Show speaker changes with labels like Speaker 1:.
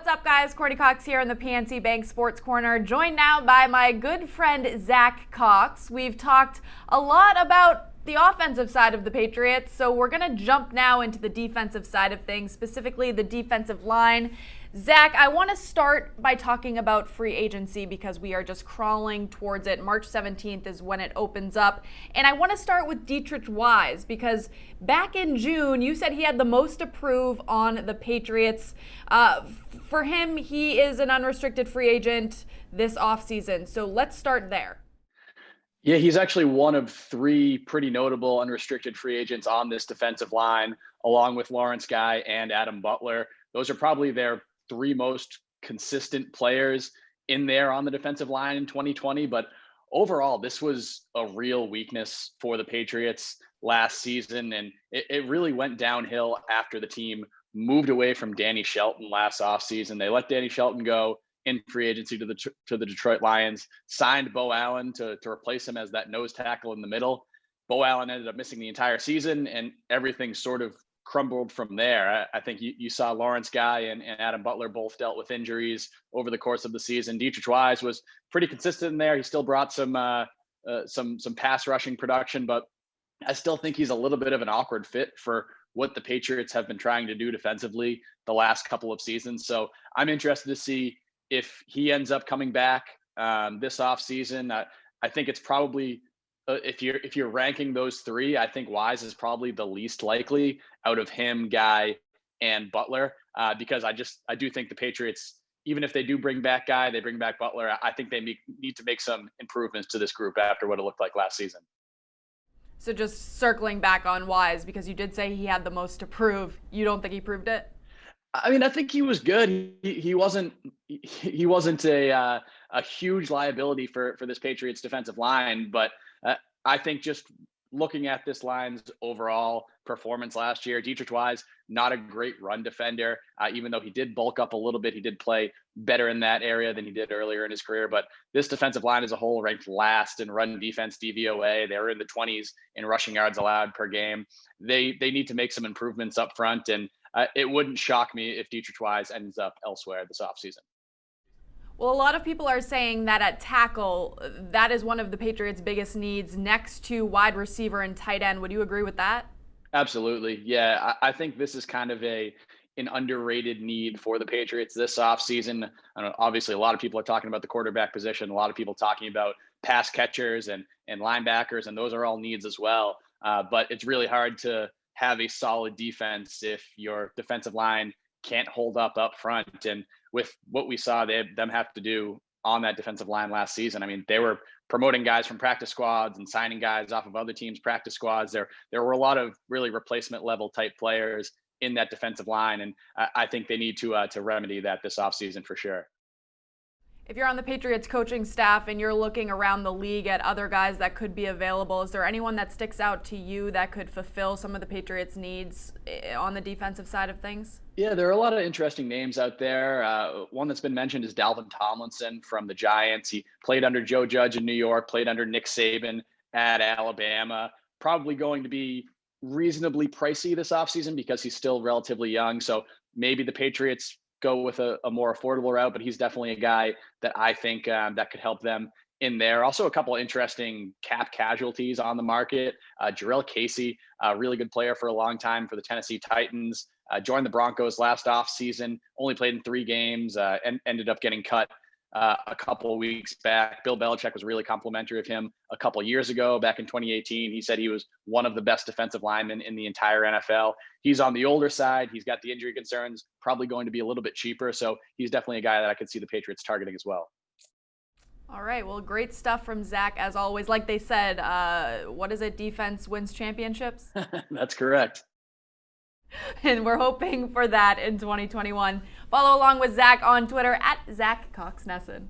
Speaker 1: What's up, guys? Courtney Cox here in the PNC Bank Sports Corner, joined now by my good friend Zach Cox. We've talked a lot about the offensive side of the Patriots, so we're going to jump now into the defensive side of things, specifically the defensive line. Zach, I want to start by talking about free agency because we are just crawling towards it. March 17th is when it opens up. And I want to start with Dietrich Wise because back in June, you said he had the most to prove on the Patriots. For him, he is an unrestricted free agent this offseason. So let's start there.
Speaker 2: Yeah, he's actually one of three pretty notable unrestricted free agents on this defensive line, along with Lawrence Guy and Adam Butler. Those are probably their three most consistent players in there on the defensive line in 2020. But overall, this was a real weakness for the Patriots last season. And it really went downhill after the team moved away from Danny Shelton last offseason. They let Danny Shelton go in free agency to the Detroit Lions, signed Bo Allen to replace him as that nose tackle in the middle. Bo Allen ended up missing the entire season, and everything sort of crumbled from there. I think you saw Lawrence Guy and Adam Butler both dealt with injuries over the course of the season. Dietrich Wise was pretty consistent in there. He still brought some pass rushing production, but I still think he's a little bit of an awkward fit for what the Patriots have been trying to do defensively the last couple of seasons. So I'm interested to see if he ends up coming back this offseason. I think it's probably if you're ranking those three, I think Wise is probably the least likely out of him, Guy, and Butler, because I do think the Patriots, even if they do bring back Guy, they bring back Butler, I think they need to make some improvements to this group after what it looked like last season.
Speaker 1: So just circling back on Wise, because you did say he had the most to prove. You don't think he proved it?
Speaker 2: I mean, I think he was good. He wasn't a huge liability for this Patriots defensive line, but I think just looking at this line's overall performance last year, Dietrich Wise, not a great run defender, even though he did bulk up a little bit. He did play better in that area than he did earlier in his career. But this defensive line as a whole ranked last in run defense DVOA. They were in the 20s in rushing yards allowed per game. They need to make some improvements up front, and it wouldn't shock me if Dietrich Wise ends up elsewhere this offseason.
Speaker 1: Well, a lot of people are saying that at tackle, that is one of the Patriots' biggest needs next to wide receiver and tight end. Would you agree with that?
Speaker 2: Absolutely. Yeah, I think this is kind of an underrated need for the Patriots this offseason. I know, obviously, a lot of people are talking about the quarterback position, a lot of people talking about pass catchers and linebackers, and those are all needs as well. But it's really hard to have a solid defense if your defensive line can't hold up front. And with what we saw them have to do on that defensive line last season, I mean, they were promoting guys from practice squads and signing guys off of other teams' practice squads. There were a lot of really replacement level type players in that defensive line, and I think they need to remedy that this offseason for sure.
Speaker 1: If you're on the Patriots coaching staff and you're looking around the league at other guys that could be available, is there anyone that sticks out to you that could fulfill some of the Patriots' needs on the defensive side of things?
Speaker 2: Yeah, there are a lot of interesting names out there. One that's been mentioned is Dalvin Tomlinson from the Giants. He played under Joe Judge in New York, played under Nick Saban at Alabama. Probably going to be reasonably pricey this offseason because he's still relatively young. So maybe the Patriots go with a more affordable route, but he's definitely a guy that I think that could help them in there. Also, a couple of interesting cap casualties on the market. Jarrell Casey, a really good player for a long time for the Tennessee Titans, joined the Broncos last offseason, only played in 3 games, and ended up getting cut a couple of weeks back. Bill Belichick was really complimentary of him a couple of years ago, back in 2018. He said he was one of the best defensive linemen in the entire NFL. He's on the older side. He's got the injury concerns, probably going to be a little bit cheaper. So he's definitely a guy that I could see the Patriots targeting as well.
Speaker 1: All right. Well, great stuff from Zach, as always. Like they said, what is it? Defense wins championships?
Speaker 2: That's correct.
Speaker 1: And we're hoping for that in 2021. Follow along with Zach on Twitter at Zach Cox Nesson.